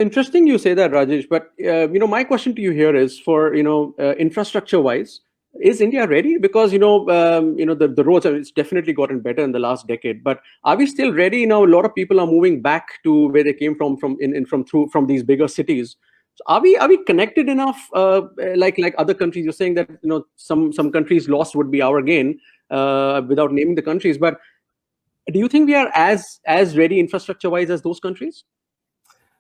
Interesting you say that, Rajesh. But my question to you here is for infrastructure wise, is India ready? Because the roads have it's definitely gotten better in the last decade. But are we still ready? A lot of people are moving back to where they came from these bigger cities. So are we connected enough? Like other countries, you're saying that some countries lost would be our gain, without naming the countries. But do you think we are as ready infrastructure wise as those countries?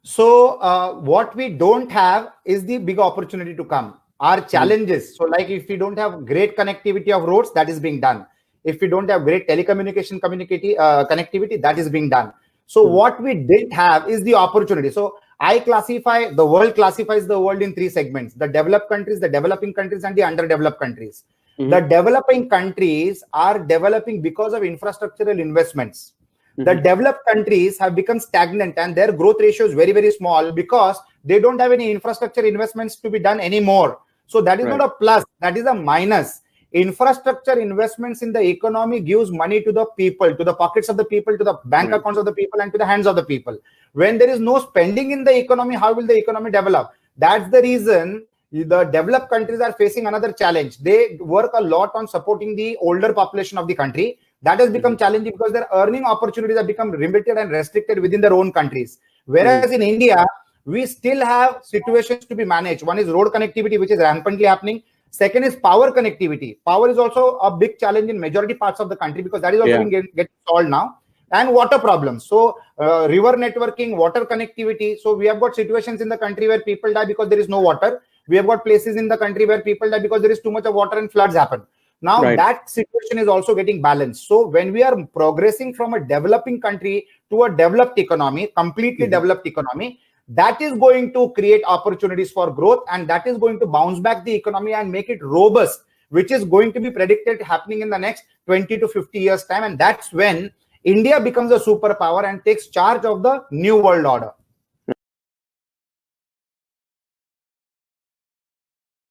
So what we don't have is the big opportunity to come. Our challenges. So like if we don't have great connectivity of roads, that is being done. If we don't have great telecommunication connectivity, that is being done. So what we didn't have is the opportunity. So the world classifies the world in three segments: the developed countries, the developing countries, and the underdeveloped countries. The developing countries are developing because of infrastructural investments. The developed countries have become stagnant and their growth ratio is very, very small because they don't have any infrastructure investments to be done anymore. So that is not a plus, that is a minus. Infrastructure investments in the economy gives money to the people, to the pockets of the people, to the bank accounts of the people, and to the hands of the people. When there is no spending in the economy, how will the economy develop? That's the reason the developed countries are facing another challenge. They work a lot on supporting the older population of the country. That has become challenging because their earning opportunities have become limited and restricted within their own countries. Whereas in India, we still have situations to be managed. One is road connectivity, which is rampantly happening. Second is power connectivity. Power is also a big challenge in majority parts of the country because that is also being getting solved now. And water problems. So river networking, water connectivity. So we have got situations in the country where people die because there is no water. We have got places in the country where people die because there is too much of water and floods happen. Now that situation is also getting balanced. So when we are progressing from a developing country to a developed economy, completely developed economy, that is going to create opportunities for growth, and that is going to bounce back the economy and make it robust, which is going to be predicted happening in the next 20 to 50 years time. And that's when India becomes a superpower and takes charge of the new world order.